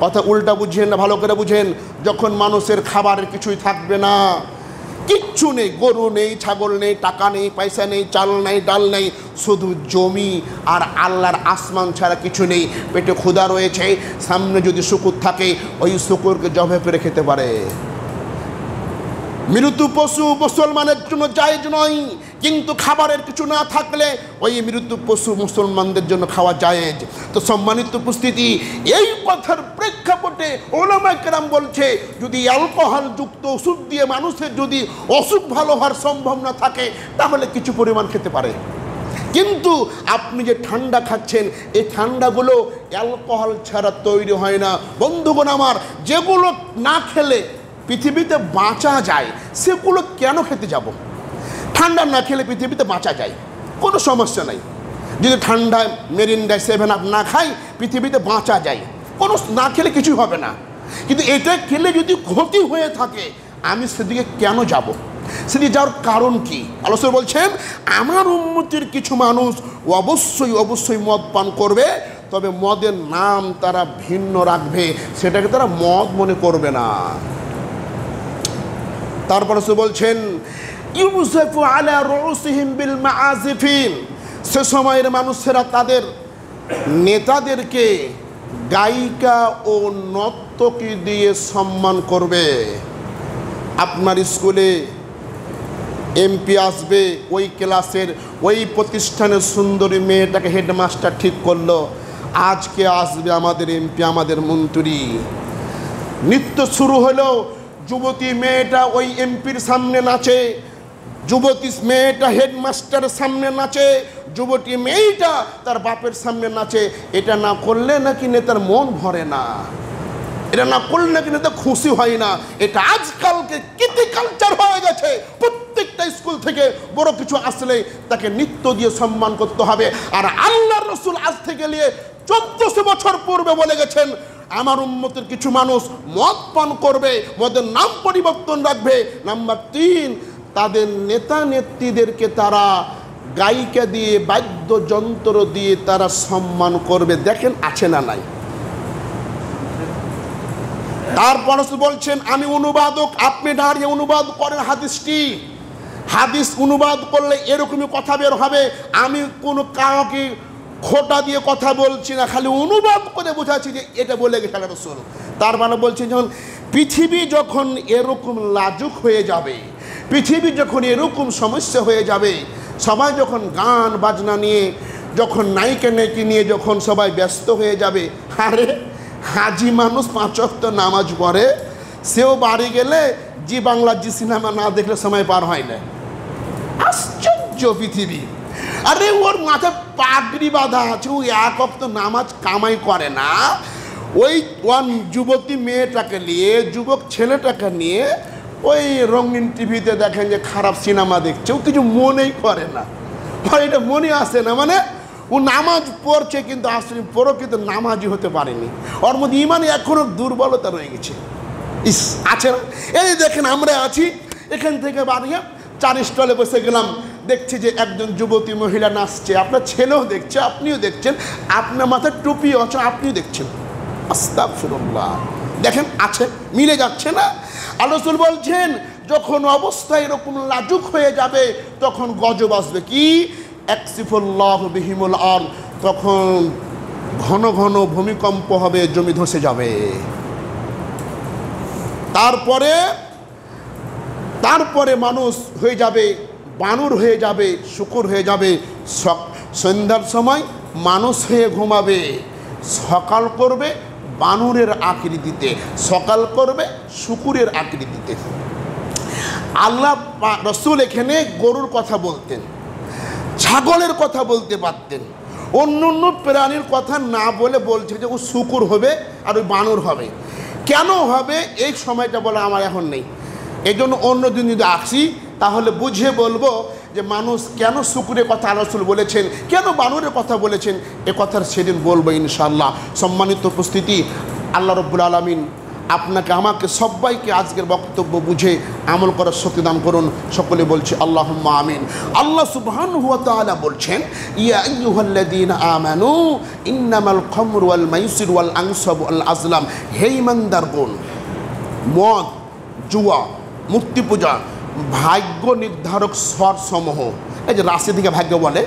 কথা উল্টা বুঝেন না, ভালো করে বুঝেন। যখন মানুষের খাবারের কিছুই থাকবে না, কিচ্ছু নেই, গরু নেই, ছাগল নেই, টাকা নেই, পয়সা নেই, চাল নেই, ডাল নেই, শুধু জমি আর আল্লাহর আসমান ছাড়া কিছু নেই, পেটে ক্ষুধা রয়েছে, সামনে যদি শুকুর থাকে ওই শুকুরকে জবে করে খেতে পারে। মৃত্যু পশু মুসলমানের জন্য জায়েজ নয়, কিন্তু খাবারের কিছু না থাকলে ওই মৃত্যু পশু মুসলমানদের জন্য খাওয়া জায়েজ। তো সম্মানিত উপস্থিতি, এই কথার প্রেক্ষাপটে ওলামায়ে কেরাম বলছে, যদি অ্যালকোহল যুক্ত ওষুধ দিয়ে মানুষের যদি অসুখ ভালো হওয়ার সম্ভব না থাকে তাহলে কিছু পরিমাণ খেতে পারে। কিন্তু আপনি যে ঠান্ডা খাচ্ছেন, এই ঠান্ডাগুলো অ্যালকোহল ছাড়া তৈরি হয় না। বন্ধুগণ আমার, যেগুলো না খেলে পৃথিবীতে বাঁচা যায় সেগুলো কেন খেতে যাব? ঠান্ডা না খেলে পৃথিবীতে বাঁচা যায়, কোনো সমস্যা নাই। যদি ঠান্ডায় মেরিন্ডা 7 আপ না খাই পৃথিবীতে বাঁচা যায়, কোনো না খেলে কিছুই হবে না। কিন্তু এটা খেলে যদি ক্ষতি হয়ে থাকে আমি সেদিকে কেন যাব? সেদিকে যাওয়ার কারণ কি? আল্লাহ রাসূল বলছেন, আমার উম্মতের কিছু মানুষ অবশ্যই মদ পান করবে, তবে মদের নাম তারা ভিন্ন রাখবে, সেটাকে তারা মদ মনে করবে না। তারপরে সে বলছেন, ইউসাফু আলা রুসিহিম বিল মাআজিফিন, সে সময়ের মানুষেরা তাদের নেতাদেরকে গায়িকা ও নর্তকী দিয়ে সম্মান করবে। আপনার স্কুলে এমপি আসবে, ওই ক্লাসের ওই প্রতিষ্ঠানের সুন্দরী মেয়েটাকে হেডমাস্টার ঠিক করলো, আজকে আসবে আমাদের এমপি, আমাদের মন্ত্রী। নৃত্য শুরু হলো, যুবতী মেয়েটা ওই এমপির সামনে নাচে, যুবতী মেয়েটা হেডমাস্টারের সামনে নাচে, যুবতী মেয়েটা তার বাপের সামনে নাচে। এটা না করলে নাকি নেতার মন ভরে না, এটা না করলে নাকি নেতা খুশি হয় না। এটা আজকালকে কীর্তি কালচার হয়ে গেছে। প্রত্যেকটা স্কুল থেকে বড় কিছু আসলে তাকে নৃত্য দিয়ে সম্মান করতে হবে। আর আল্লাহর রাসূল আজ থেকে নিয়ে 1400 বছর পূর্বে বলে গেছেন, আমার উম্মতের কিছু মানুষ মদ পান করবে, মদের নাম পরিবর্তন রাখবে। নাম্বার 3, তাদের নেতা নেত্রীদেরকে তারা গায়িকা দিয়ে, বাদ্যযন্ত্র দিয়ে তারা সম্মান করবে। দেখেন আছে না নাই? তারপর বলছেন, আমি অনুবাদক, আপনি দাঁড়িয়ে অনুবাদ করেন হাদিসটি। হাদিস অনুবাদ করলে এরকমই কথা বের হবে। আমি কোনো কাউকে খোটা দিয়ে কথা বলছি না, খালি অনুবাদ করে বোঝাচ্ছি যে এটা বলে গেছে আল্লাহর রাসূল। তার মানে বলছেন, যখন পৃথিবী যখন এরকম লাজুক হয়ে যাবে, পৃথিবী যখন এরকম সমস্যা হয়ে যাবে, সবাই যখন গান বাজনা নিয়ে, যখন নায়িকা নায়িকা নিয়ে যখন সবাই ব্যস্ত হয়ে যাবে, আরে হাজি মানুষ 5 ওয়াক্ত নামাজ পড়ে, সেও বাড়ি গেলে জি বাংলা জি সিনেমা না দেখলে সময় পার হয় না। আশ্চর্য পৃথিবী। আরে ওর মাথায় পাগড়ি বাঁধা আছে, ও 1 ওয়াক্ত নামাজ কামাই করে না, ওই যুবতী মেয়েটাকে নিয়ে, যুবক ছেলেটাকে নিয়ে ওই রঙিন টিভিতে দেখেন যে খারাপ সিনেমা দেখছে, ও কিছু মনেই করে না। এটা মনে আসে না, মানে ও নামাজ পড়ছে কিন্তু আসলে কিন্তু নামাজি হতে পারেনি, ওর মধ্যে ইমানে এখনো দুর্বলতা রয়ে গেছে। ইস, আছে না? এই দেখেন আমরা আছি, এখান থেকে বাড়িয়ে 4 স্টলে বসে গেলাম, দেখছি যে একজন যুবতী মহিলা নাচছে, আপনার ছেলেও দেখছে, আপনিও দেখছেন, আপনার মাথায় টুপি আছে, আপনিও দেখছেন। আস্তাগফিরুল্লাহ। দেখেন আছে, মিলে যাচ্ছে না? আল্লাহ রাসূল বলছেন, যখন অবস্থা এরকম লাজুক হয়ে যাবে তখন গজব আসবে। কি? ইয়াকসিফুল্লাহু বিহিমুল আরদ, তখন ঘন ঘন ভূমিকম্প হবে, জমি ধসে যাবে। তারপরে মানুষ হয়ে যাবে, বানর হয়ে যাবে, শূকর হয়ে যাবে। সন্ধ্যার সময় মানুষ হয়ে ঘুমাবে, সকাল করবে বানরের আকৃতিতে, সকাল করবে শূকরের আকৃতিতে। আল্লাহ রাসূল এখানে গরুর কথা বলতেন, ছাগলের কথা বলতে পারতেন, অন্য অন্য প্রাণীর কথা না বলে বলছে যে ও শূকর হবে আর ওই বানর হবে। কেন হবে এই সময়টা বলা আমার এখন নেই, এই জন্য অন্য দিন যদি আসি তাহলে বুঝিয়ে বলবো যে মানুষ কেন শূকরের কথা আল্লাহ রাসূল বলেছেন, কেন বানরের কথা বলেছেন, এ কথার সেদিন বলবো ইনশাআল্লাহ। সম্মানিত উপস্থিতি, আল্লাহ রাব্বুল আলামিন আপনাকে আমাকে সবাইকে আজকের বক্তব্য বুঝে আমল করার শক্তি দান করুন। সকলে বলছি আল্লাহুম্মা আমিন। আল্লাহ সুবহানাহু ওয়া তাআলা বলছেন, ইয়া আইয়ুহাল্লাযীনা আমানু ইন্নামাল খামরু ওয়াল মাইসির ওয়াল আনসাবু ওয়াল আজলাম। হে ঈমানদারগণ, মদ, জুয়া, মূর্তি পূজা, ভাগ্য নির্ধারক স্বরসমূহ, এই যে রাশি থেকে ভাগ্য বলে,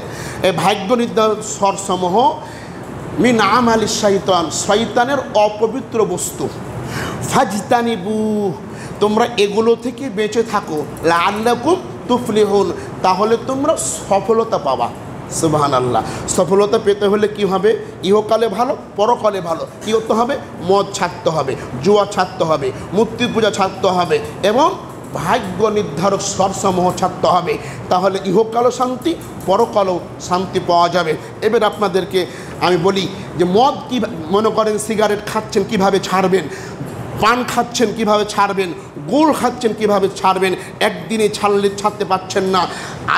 এই ভাগ্য নির্ধারক স্বরসমূহ মিন আমালিশ শাইতান, শয়তানের অপবিত্র বস্তু। ফাজতানিবু, তোমরা এগুলো থেকে বেঁচে থাকো, লাআল্লাকুম তুফলিহুন, তাহলে তোমরা সফলতা পাবা। সুবহানাল্লাহ। সফলতা পেতে হলে কি হবে? ইহকালে ভালো, পরকালে ভালো। কী করতে হবে? মদ ছাড়তে হবে, জুয়া ছাড়তে হবে, মূর্তি পূজা ছাড়তে হবে এবং ভাগ্য নির্ধারক স্বরসমূহ ছাড়তে হবে। তাহলে ইহকালও শান্তি, পরকালও শান্তি পাওয়া যাবে। এবার আপনাদেরকে আমি বলি যে মদ কি মনে করেন, সিগারেট খাচ্ছেন কিভাবে ছাড়বেন, পান খাচ্ছেন কিভাবে ছাড়বেন, গুল খাচ্ছেন কিভাবে ছাড়বেন, একদিনে ছাড়তে পারছেন না।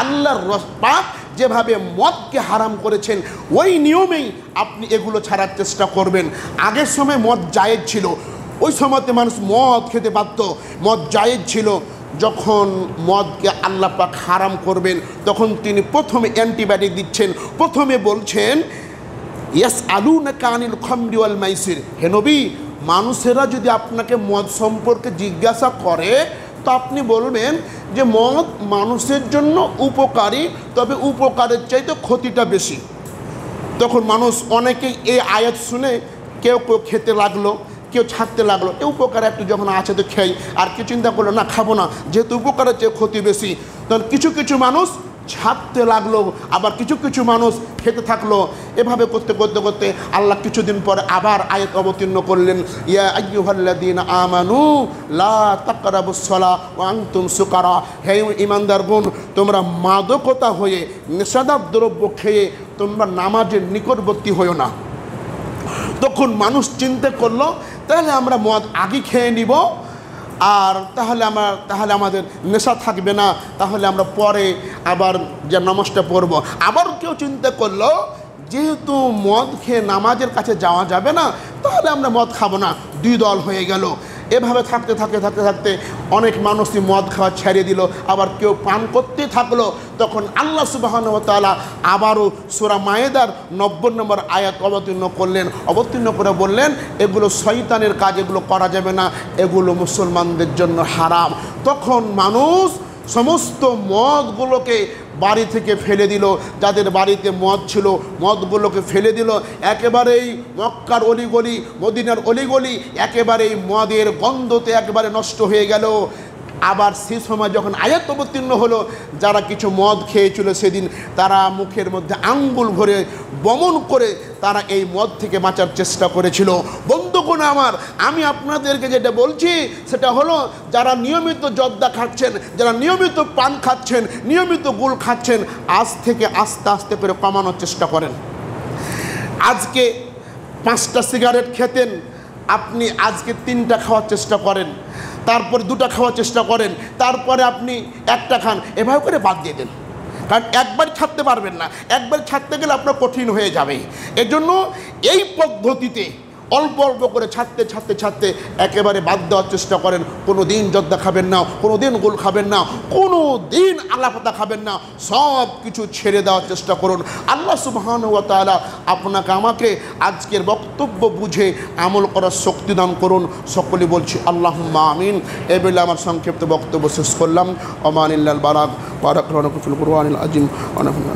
আল্লাহর পাক যেভাবে মদকে হারাম করেছেন ওই নিয়মেই আপনি এগুলো ছাড়ার চেষ্টা করবেন। আগের সময় মদ জায়েজ ছিল, ওই সময়তে মানুষ মদ খেতে পারত, মদ জায়েজ ছিল। যখন মদকে আল্লাহ পাক হারাম করবেন তখন তিনি প্রথমে অ্যান্টিবায়োটিক দিচ্ছেন। প্রথমে বলছেন ইয়াসআলুনাকা আনিল খামরি ওয়াল মাইসির, হে নবী, মানুষেরা যদি আপনাকে মদ সম্পর্কে জিজ্ঞাসা করে তো আপনি বলবেন যে মদ মানুষের জন্য উপকারী, তবে উপকারের চাইতে ক্ষতিটা বেশি। তখন মানুষ অনেকেই এই আয়াত শুনে কেউ কেউ খেতে লাগলো, কেউ ছাড়তে লাগলো। এই উপকার একটু যখন আছে তো খেই, আর কেউ চিন্তা করলো না খাবো না, যেহেতু উপকারের চেয়ে ক্ষতি বেশি। তখন কিছু কিছু মানুষ ছাড়তে লাগলো, আবার কিছু কিছু মানুষ খেতে থাকলো। এভাবে করতে করতে করতে আল্লাহ কিছুদিন পরে আবার আয়াত অবতীর্ণ করলেন, ইয়া আইয়ুহাল্লাযীনা আমানু লা তাকরাবুস সালাহ ওয়া আনতুম সুকারা, হে ঈমানদারগণ, তোমরা মাদকতা হয়ে নেশাদার দ্রব্য খেয়ে তোমরা নামাজের নিকটবর্তী হইও না। তখন মানুষ চিন্তা করলো তাহলে আমরা মদ আগে খেয়ে নিব, আর তাহলে আমাদের নেশা থাকবে না, তাহলে আমরা পরে আবার যে নামাজটা পড়ব। আবার কেউ চিন্তা করলো যেহেতু মদ খেয়ে নামাজের কাছে যাওয়া যাবে না, তাহলে আমরা মদ খাবো না। দুই দল হয়ে গেল। এভাবে থাকতে থাকতে থাকতে থাকতে অনেক মানুষই মদ খাওয়া ছেড়ে দিল, আবার কেউ পান করতে থাকলো। তখন আল্লাহ সুবহানাহু ওয়া তাআলা আবারও সূরা মায়েদার 90 নম্বর আয়াত অবতীর্ণ করে বললেন, এগুলো শয়তানের কাজ, এগুলো করা যাবে না, এগুলো মুসলমানদের জন্য হারাম। তখন মানুষ সমস্ত মদগুলোকে বাড়ি থেকে ফেলে দিল। যাদের বাড়িতে মদ ছিল মদগুলোকে ফেলে দিল। একেবারেই মক্কার অলিগলি, মদিনার অলিগলি একেবারেই মদের গন্ধতে একেবারে নষ্ট হয়ে গেল। আবার সে সময় যখন আয়াত অবতীর্ণ হলো, যারা কিছু মদ খেয়েছিল সেদিন তারা মুখের মধ্যে আঙ্গুল ভরে বমন করে তারা এই মদ থেকে বাঁচার চেষ্টা করেছিল। বন্ধুগণ আমার, আমি আপনাদেরকে যেটা বলছি সেটা হলো, যারা নিয়মিত জর্দা খাচ্ছেন, যারা নিয়মিত পান খাচ্ছেন, নিয়মিত গুল খাচ্ছেন, আজ থেকে আস্তে আস্তে করে কমানোর চেষ্টা করেন। আজকে 5টা সিগারেট খেতেন, আপনি আজকে 3টা খাওয়ার চেষ্টা করেন, তারপরে 2টা খাওয়ার চেষ্টা করেন, তারপরে আপনি 1টা খান, এভাবে করে বাদ দিয়ে দেন। কারণ একবার ছাড়তে পারবেন না, একবার ছাড়তে গেলে আপনার কঠিন হয়ে যাবে। এজন্য এই পদ্ধতিতে অল্প অল্প করে ছাড়তে ছাড়তে ছাড়তে একেবারে বাদ দেওয়ার চেষ্টা করেন। কোনো দিন জর্দা খাবেন না, কোনো দিন গোল খাবেন না, কোনো দিন আলাপাতা খাবেন না, সব কিছু ছেড়ে দেওয়ার চেষ্টা করুন। আল্লাহ সুবহানাহু ওয়া তাআলা আপনাকে আমাকে আজকের বক্তব্য বুঝে আমল করার শক্তি দান করুন। সকলে বলছি আল্লাহুম্মা আমিন। এই বলে আমার সংক্ষিপ্ত বক্তব্য শেষ করলাম। ওমানিল্লাল বারাক বারাক লাকুম ফিল কুরআনিল আযীম ওয়া নাফা'না